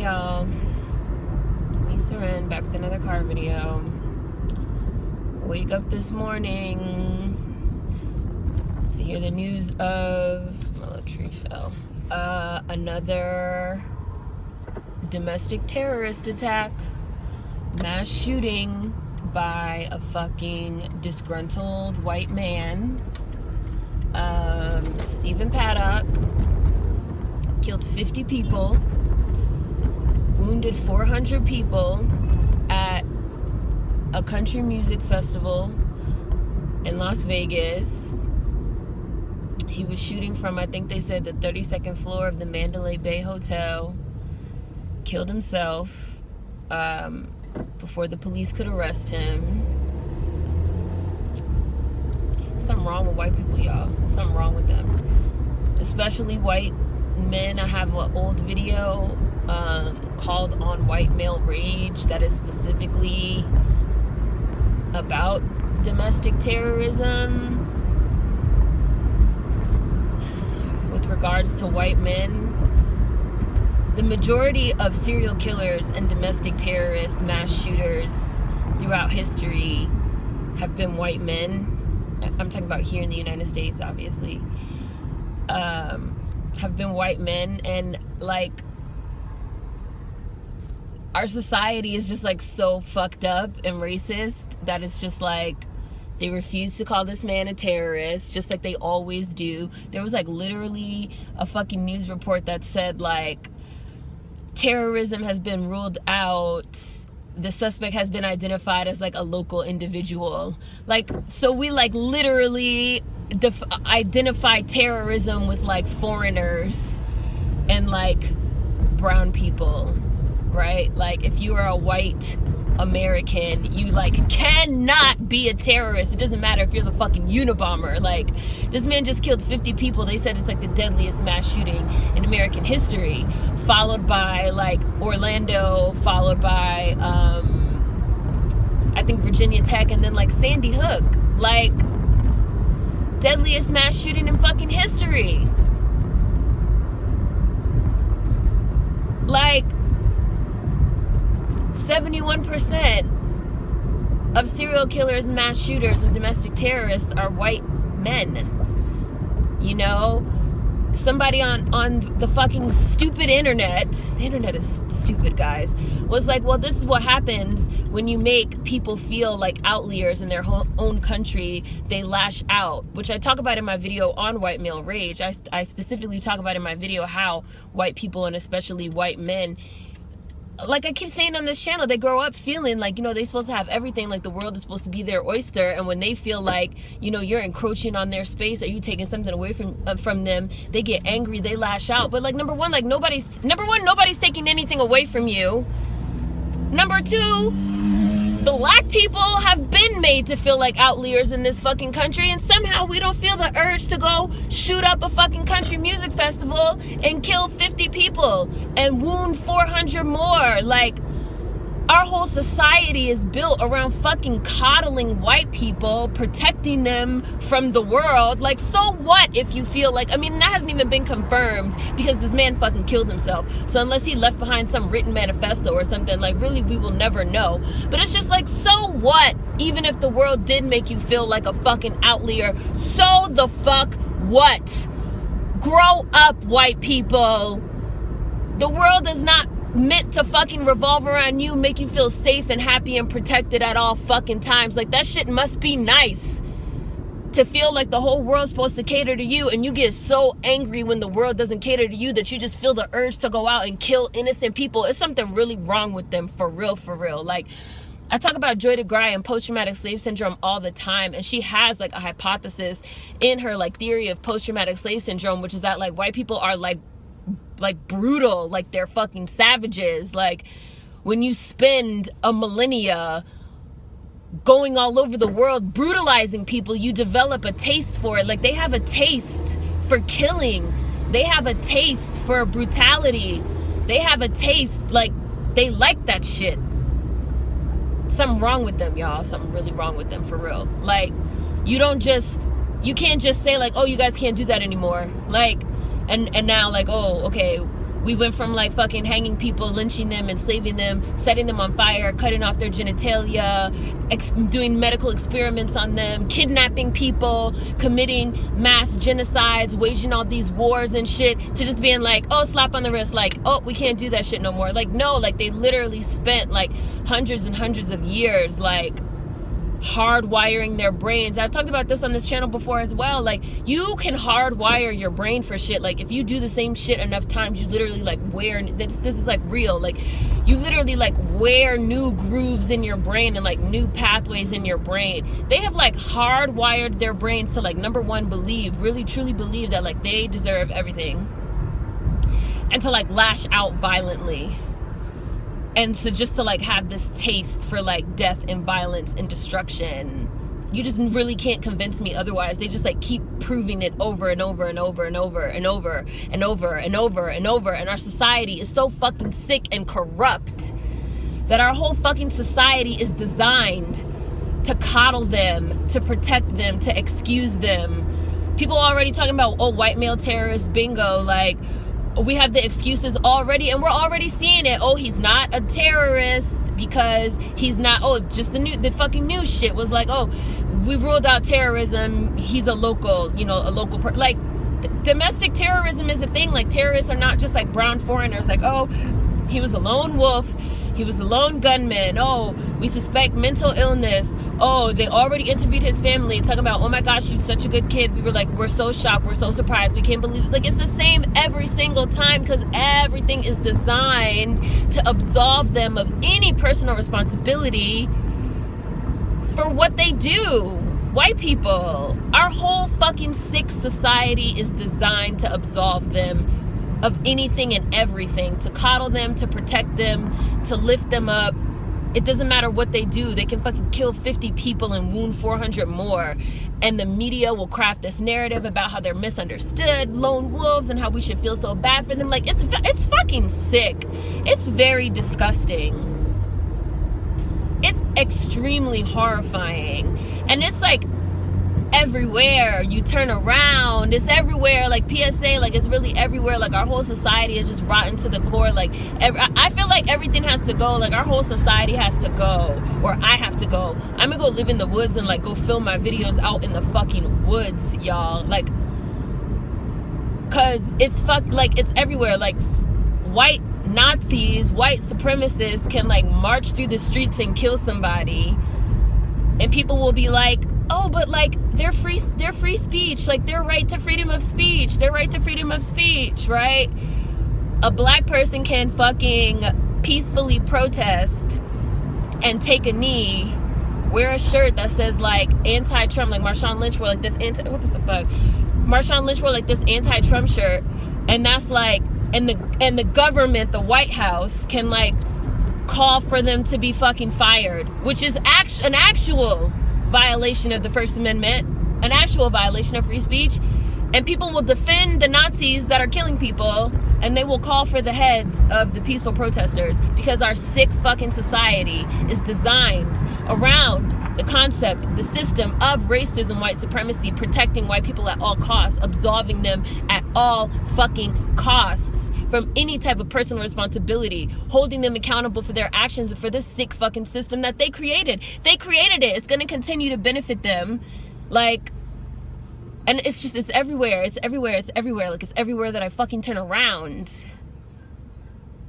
Hey y'all, me Seren back with another car video. Wake up this morning to hear the news of military fell. Another domestic terrorist attack, mass shooting by a fucking disgruntled white man. Stephen Paddock killed 50 people, wounded 400 people at a country music festival in Las Vegas. He was shooting from, I think they said, the 32nd floor of the Mandalay Bay Hotel. Killed himself before the police could arrest him. Something wrong with white people, y'all. Something wrong with them. Especially white men. I have an old video called On White Male Rage that is specifically about domestic terrorism with regards to white men. The majority of serial killers and domestic terrorists, mass shooters throughout history have been white men. I'm talking about here in the United States, obviously. Have been white men, and like our society is just like so fucked up and racist that it's just like they refuse to call this man a terrorist, just like they always do. There was like literally a fucking news report that said like terrorism has been ruled out. The suspect has been identified as like a local individual. Like, so we like literally identify terrorism with like foreigners and like brown people, right? Like if you are a white American, you like cannot be a terrorist. It doesn't matter if you're the fucking Unabomber. Like, this man just killed 50 people. They said it's like the deadliest mass shooting in American history, followed by like Orlando, followed by I think Virginia Tech, and then like Sandy Hook. Like, deadliest mass shooting in fucking history. Like 71% of serial killers, mass shooters, and domestic terrorists are white men. You know, somebody on the fucking stupid internet, the internet is stupid, guys, was like, well, this is what happens when you make people feel like outliers in their own country. They lash out, which I talk about in my video on white male rage. I specifically talk about in my video how white people, and especially white men, like I keep saying on this channel, they grow up feeling like, you know, they're supposed to have everything, like the world is supposed to be their oyster, and when they feel like, you know, you're encroaching on their space or you taking something away from them, they get angry, they lash out. But like, number one, nobody's taking anything away from you. Number two, black people have been made to feel like outliers in this fucking country, and somehow we don't feel the urge to go shoot up a fucking country music festival and kill 50 people and wound 400 more. Like, our whole society is built around fucking coddling white people, protecting them from the world. Like, so what if you feel like, I mean, that hasn't even been confirmed because this man fucking killed himself. So unless he left behind some written manifesto or something, like, really, we will never know. But it's just like, so what? Even if the world did make you feel like a fucking outlier, so the fuck what? Grow up, white people. The world is not meant to fucking revolve around you, make you feel safe and happy and protected at all fucking times. Like, that shit must be nice to feel like the whole world's supposed to cater to you, and you get so angry when the world doesn't cater to you that you just feel the urge to go out and kill innocent people. It's something really wrong with them, for real, for real. Like, I talk about Joy DeGruy and post-traumatic slave syndrome all the time, and she has like a hypothesis in her like theory of post-traumatic slave syndrome, which is that like white people are like brutal, like they're fucking savages. Like, when you spend a millennia going all over the world brutalizing people, you develop a taste for it. Like, they have a taste for killing, they have a taste for brutality, they have a taste, like, they like that shit. Something wrong with them, y'all. Something really wrong with them, for real. Like, you can't just say like, oh, you guys can't do that anymore. Like, and now like, oh, okay, We went from like fucking hanging people, lynching them, enslaving them, setting them on fire, cutting off their genitalia, doing medical experiments on them, kidnapping people, committing mass genocides, waging all these wars and shit, to just being like, oh, slap on the wrist, like, oh, we can't do that shit no more. Like, no, like they literally spent like hundreds and hundreds of years like hardwiring their brains. I've talked about this on this channel before as well. Like, you can hardwire your brain for shit. Like, if you do the same shit enough times, you literally like wear, this is like real, like you literally like wear new grooves in your brain and like new pathways in your brain. They have like hardwired their brains to like, number one, believe, really truly believe that like they deserve everything, and to like lash out violently. And so just to like have this taste for like death and violence and destruction. You just really can't convince me otherwise. They just like keep proving it over and over and over and over and over and over and over and over. And our society is so fucking sick and corrupt that our whole fucking society is designed to coddle them, to protect them, to excuse them. People already talking about, oh, white male terrorists, bingo, like, we have the excuses already, and we're already seeing it. Oh, he's not a terrorist because he's not. Oh, just the fucking news shit was like, oh, we ruled out terrorism. He's a local, like domestic terrorism is a thing. Like, terrorists are not just like brown foreigners. Like, oh, he was a lone wolf. He was a lone gunman. Oh, we suspect mental illness. Oh, they already interviewed his family talking about, oh my gosh, you're such a good kid. We were like, we're so shocked. We're so surprised. We can't believe it. Like, it's the same every single time, because everything is designed to absolve them of any personal responsibility for what they do. White people, our whole fucking sick society is designed to absolve them of anything and everything, to coddle them, to protect them, to lift them up. It doesn't matter what they do. They can fucking kill 50 people and wound 400 more. And the media will craft this narrative about how they're misunderstood, lone wolves, and how we should feel so bad for them. Like, it's fucking sick. It's very disgusting. It's extremely horrifying. And it's like everywhere you turn around, it's everywhere. Like, PSA, like, it's really everywhere. Like, our whole society is just rotten to the core. Like, I feel like everything has to go. Like, our whole society has to go, or I have to go. I'm gonna go live in the woods and like go film my videos out in the fucking woods, y'all. Like, cause it's it's everywhere. Like, white Nazis, white supremacists can like march through the streets and kill somebody, and people will be like, oh, but like they're free speech, like their right to freedom of speech, right? A black person can fucking peacefully protest and take a knee, wear a shirt that says like anti-Trump, like Marshawn Lynch wore like this Marshawn Lynch wore like this anti-Trump shirt, and that's like, and the government, the White House, can like call for them to be fucking fired, which is an actual violation of the First Amendment, an actual violation of free speech. And people will defend the Nazis that are killing people, and they will call for the heads of the peaceful protesters, because our sick fucking society is designed around the concept, the system of racism, white supremacy, protecting white people at all costs, absolving them at all fucking costs from any type of personal responsibility, holding them accountable for their actions, for this sick fucking system that they created. They created it. It's going to continue to benefit them. Like, and it's everywhere. It's everywhere. Like, it's everywhere that I fucking turn around.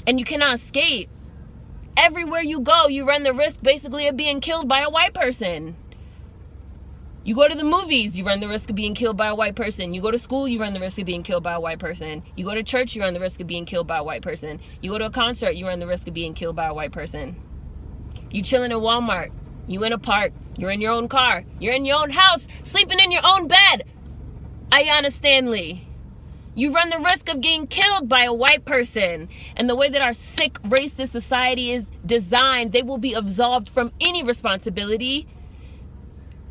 And you cannot escape. Everywhere you go, you run the risk basically of being killed by a white person. You go to the movies, you run the risk of being killed by a white person. You go to school, you run the risk of being killed by a white person. You go to church, you run the risk of being killed by a white person. You go to a concert, you run the risk of being killed by a white person. You chilling in Walmart, you in a park, you're in your own car, you're in your own house, sleeping in your own bed. Ayanna Stanley. You run the risk of getting killed by a white person. And the way that our sick, racist society is designed, they will be absolved from any responsibility.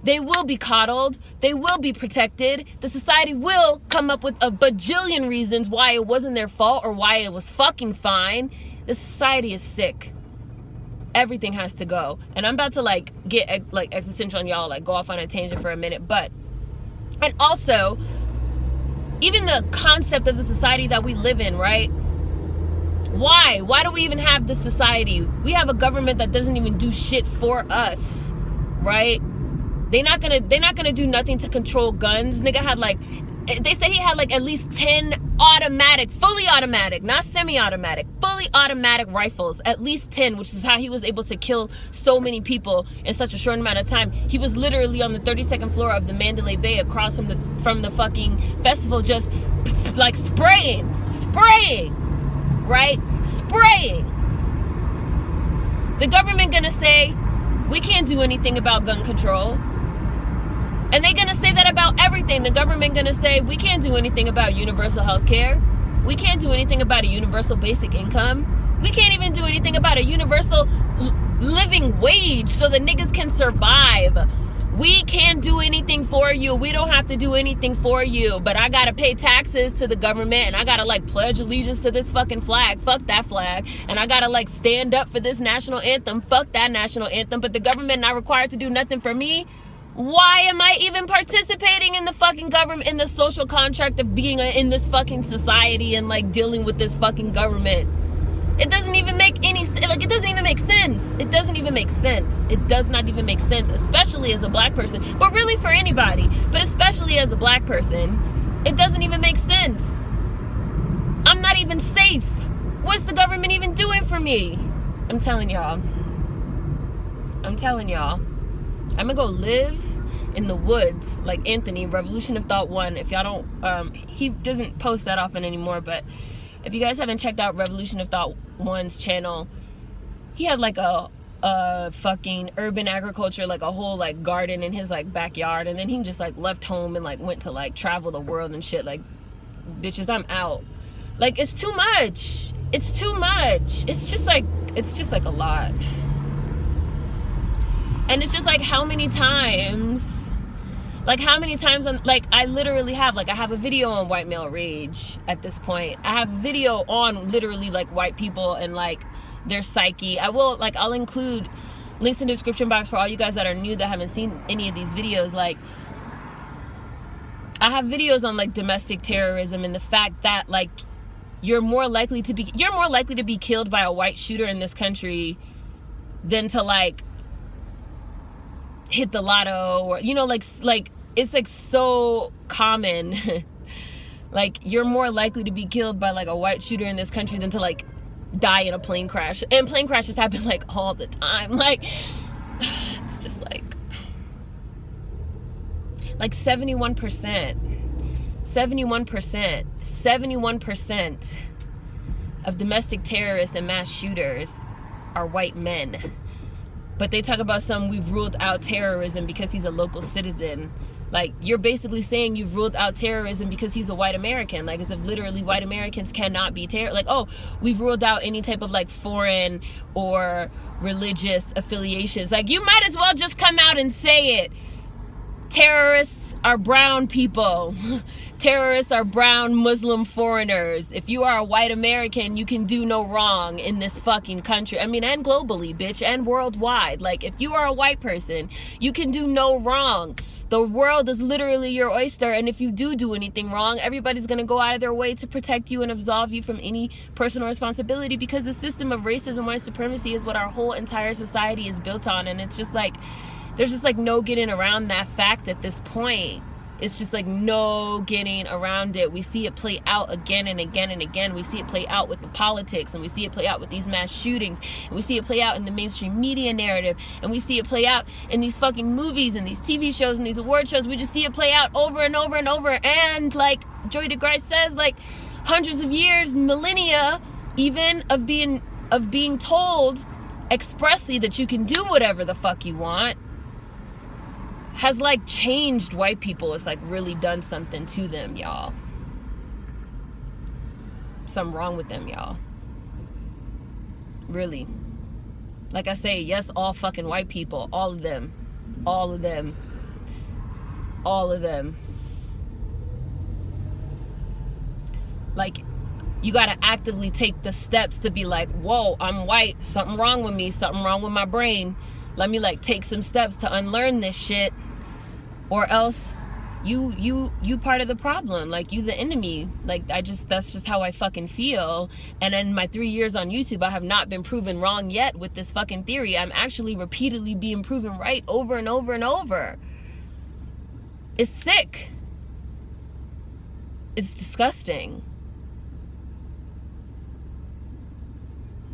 They will be coddled. They will be protected. The society will come up with a bajillion reasons why it wasn't their fault or why it was fucking fine. The society is sick. Everything has to go. And I'm about to like get like existential on y'all, like go off on a tangent for a minute. But, and also, even the concept of the society that we live in, right? Why? Why do we even have this society? We have a government that doesn't even do shit for us, right? They're not gonna do nothing to control guns. Nigga had like, they said he had like at least 10 automatic, fully automatic, not semi-automatic, fully automatic rifles, at least 10, which is how he was able to kill so many people in such a short amount of time. He was literally on the 32nd floor of the Mandalay Bay across from the fucking festival, just like spraying, right? Spraying. The government gonna say, we can't do anything about gun control. And they're gonna say that about everything. The government gonna say, we can't do anything about universal health care. We can't do anything about a universal basic income. We can't even do anything about a universal living wage so the niggas can survive. We can't do anything for you. We don't have to do anything for you. But I gotta pay taxes to the government, and I gotta like pledge allegiance to this fucking flag. Fuck that flag. And I gotta like stand up for this national anthem. Fuck that national anthem. But the government not required to do nothing for me. Why am I even participating in the fucking government, in the social contract of being in this fucking society and like dealing with this fucking government? It doesn't even make any, like, it doesn't even make sense. It doesn't even make sense. It does not even make sense, especially as a black person, but really for anybody, but especially as a black person, it doesn't even make sense. I'm not even safe. What's the government even doing for me? I'm telling y'all. I'm gonna go live in the woods like Anthony, Revolution of Thought 1. If y'all don't, he doesn't post that often anymore, but if you guys haven't checked out Revolution of Thought 1's channel, he had like a fucking urban agriculture, like a whole like garden in his like backyard, and then he just like left home and like went to like travel the world and shit. Like, bitches, I'm out. Like, it's too much. It's too much. It's just like a lot. And it's just like, how many times I literally have, like, I have a video on white male rage at this point. I have a video on literally like white people and like their psyche. I'll include links in the description box for all you guys that are new that haven't seen any of these videos. Like, I have videos on like domestic terrorism and the fact that like you're more likely to be killed by a white shooter in this country than to like hit the lotto, or, you know, like it's like so common. Like, you're more likely to be killed by like a white shooter in this country than to like die in a plane crash. And plane crashes happen like all the time. Like, it's just like 71% of domestic terrorists and mass shooters are white men. But they talk about we've ruled out terrorism because he's a local citizen. Like, you're basically saying you've ruled out terrorism because he's a white American. Like, as if literally white Americans cannot be like, oh, we've ruled out any type of like foreign or religious affiliations. Like, you might as well just come out and say it. Terrorists are brown people. Terrorists are brown Muslim foreigners. If you are a white American, you can do no wrong in this fucking country. I mean, and globally, bitch, and worldwide. Like, if you are a white person, you can do no wrong. The world is literally your oyster, and if you do anything wrong, everybody's gonna go out of their way to protect you and absolve you from any personal responsibility, because the system of racism, white supremacy is what our whole entire society is built on. And it's just like, there's just like no getting around that fact at this point. It's just like no getting around it. We see it play out again and again and again. We see it play out with the politics, and we see it play out with these mass shootings, and we see it play out in the mainstream media narrative, and we see it play out in these fucking movies and these TV shows and these award shows. We just see it play out over and over and over. And like Joy DeGruy says, like, hundreds of years, millennia even, of being told expressly that you can do whatever the fuck you want has like changed white people. It's like really done something to them, y'all. Something wrong with them, y'all. Really. Like I say, yes, all fucking white people. All of them. All of them. All of them. Like, you gotta actively take the steps to be like, whoa, I'm white. Something wrong with me. Something wrong with my brain. Let me like take some steps to unlearn this shit. Or else you part of the problem. Like, you the enemy. Like, that's just how I fucking feel. And in my 3 years on YouTube, I have not been proven wrong yet with this fucking theory. I'm actually repeatedly being proven right over and over and over. It's sick. It's disgusting.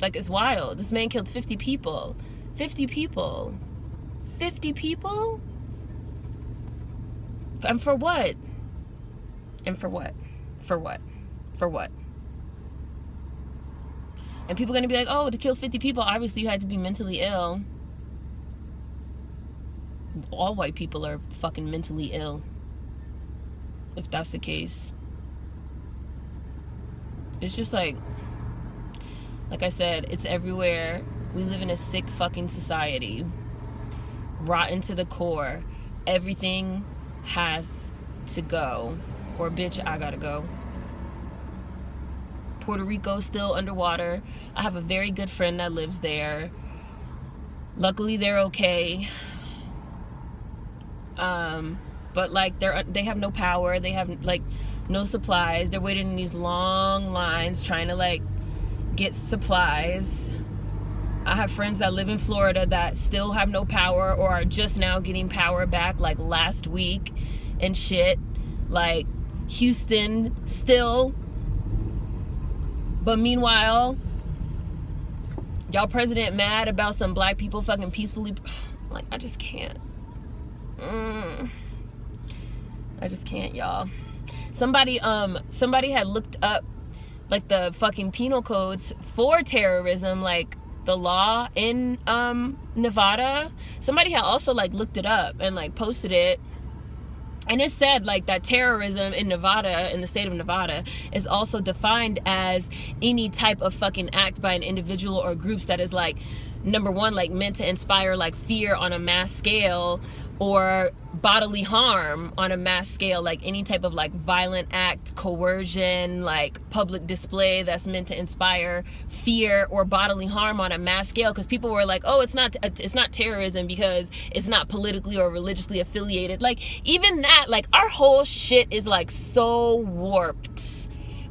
Like, it's wild. This man killed 50 people. 50 people. 50 people? And for what? And for what? For what? For what? And people are going to be like, oh, to kill 50 people, obviously you had to be mentally ill. All white people are fucking mentally ill, if that's the case. It's just like I said, it's everywhere. We live in a sick fucking society. Rotten to the core. Everything has to go. Or bitch, I gotta go. Puerto Rico's still underwater. I have a very good friend that lives there. Luckily they're okay. But like they have no power. They have like no supplies. They're waiting in these long lines trying to like get supplies. I have friends that live in Florida that still have no power or are just now getting power back, like last week and shit. Like Houston still. But meanwhile, y'all president mad about some black people fucking peacefully. Like, I just can't. I just can't, y'all. Somebody had looked up like the fucking penal codes for terrorism, like the law in Nevada. Somebody had also like looked it up and like posted it, and it said like that terrorism in Nevada, in the state of Nevada, is also defined as any type of fucking act by an individual or groups that is like, number one, like meant to inspire like fear on a mass scale, or bodily harm on a mass scale, like any type of like violent act, coercion, like public display that's meant to inspire fear or bodily harm on a mass scale. Because people were like, oh, it's not terrorism because it's not politically or religiously affiliated. Like, even that, like, our whole shit is like so warped.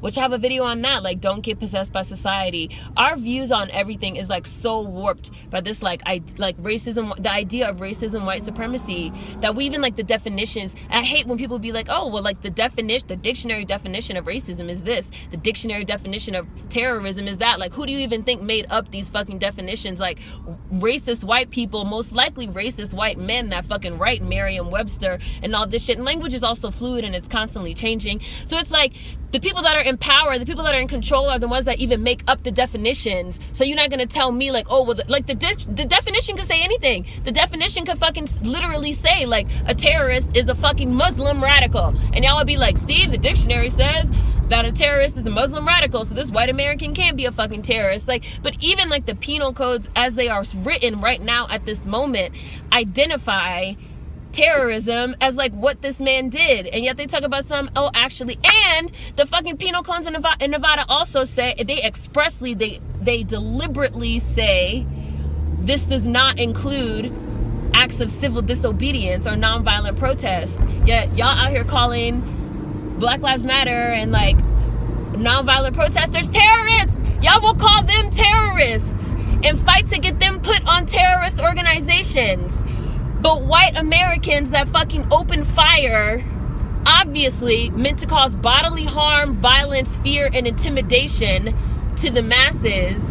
Which I have a video on that, like, don't get possessed by society. Our views on everything is like so warped by this like racism, the idea of racism, white supremacy, that we even like the definitions. And I hate when people be like, oh, well, like the dictionary definition of racism is this, the dictionary definition of terrorism is that. Like, who do you even think made up these fucking definitions? Like, racist white people, most likely racist white men that fucking write Merriam-Webster and all this shit. And language is also fluid and it's constantly changing. So it's like, the people that are in power, the people that are in control are the ones that even make up the definitions. So you're not going to tell me like, oh, well, like the definition could say anything. The definition could fucking literally say like a terrorist is a fucking Muslim radical. And y'all would be like, see, the dictionary says that a terrorist is a Muslim radical, so this white American can't be a fucking terrorist. Like, but even like the penal codes as they are written right now at this moment identify terrorism as like what this man did, and yet they talk about some, oh, actually, and the fucking penal codes in Nevada also say, they expressly, they deliberately say this does not include acts of civil disobedience or nonviolent protest. Yet y'all out here calling Black Lives Matter and like nonviolent protesters terrorists. Y'all will call them terrorists and fight to get them put on terrorist organizations. But white Americans that fucking open fire, obviously meant to cause bodily harm, violence, fear, and intimidation to the masses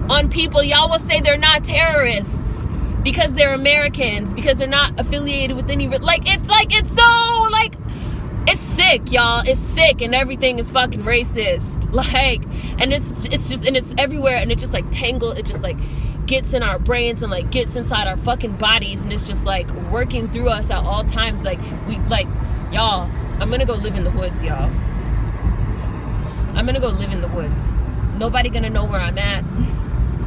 on people, y'all will say they're not terrorists because they're Americans, because they're not affiliated with any, it's so, like, it's sick, y'all. It's sick, and everything is fucking racist. Like, and it's just, and it's everywhere, and it just like tangled, it just like gets in our brains and like gets inside our fucking bodies, and it's just like working through us at all times. Like, we, like, y'all, I'm gonna go live in the woods, y'all. I'm gonna go live in the woods. Nobody gonna know where I'm at.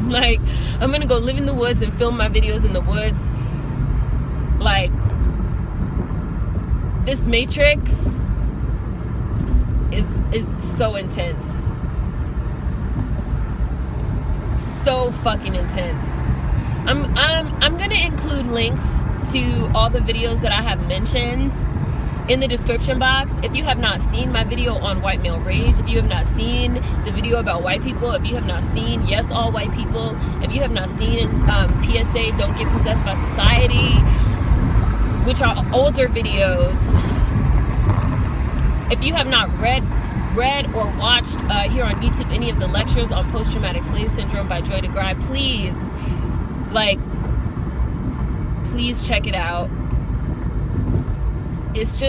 Like, I'm gonna go live in the woods and film my videos in the woods. Like, this matrix is so intense. So fucking intense. I'm gonna include links to all the videos that I have mentioned in the description box. If you have not seen my video on white male rage, if you have not seen the video about white people, if you have not seen Yes All White People, if you have not seen PSA Don't Get Possessed by Society, which are older videos, if you have not read or watched here on YouTube any of the lectures on post-traumatic slave syndrome by DeGruy, please check it out. It's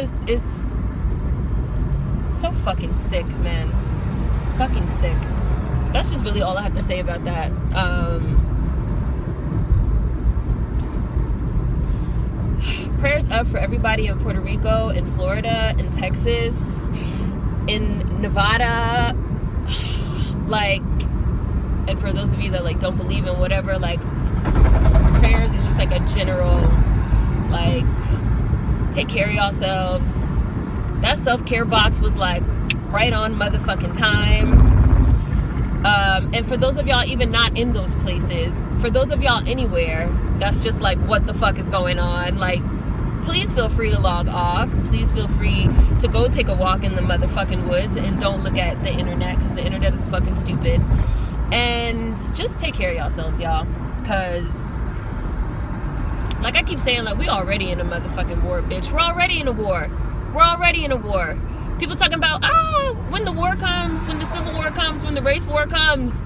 so fucking sick, man. Fucking sick. That's just really all I have to say about that. Prayers up for everybody in Puerto Rico, in Florida, in Texas, in Nevada, and for those of you that don't believe in whatever, prayers is just a general, take care of yourselves. That self-care box was right on motherfucking time. And for those of y'all even not in those places, for those of y'all anywhere that's just what the fuck is going on, please feel free to log off. Please feel free to go take a walk in the motherfucking woods and don't look at the internet, because the internet is fucking stupid. And just take care of yourselves, y'all, because I keep saying, we already in a motherfucking war, bitch. We're already in a war. We're already in a war. People talking about, when the war comes, when the Civil War comes, when the race war comes.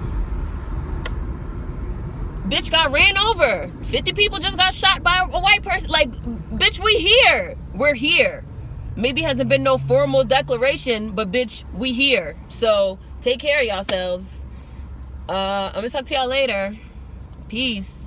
Bitch got ran over. 50 people just got shot by a white person. Bitch, we here. We're here. Maybe hasn't been no formal declaration, but bitch, we here. So take care of yourselves. I'm gonna talk to y'all later. Peace.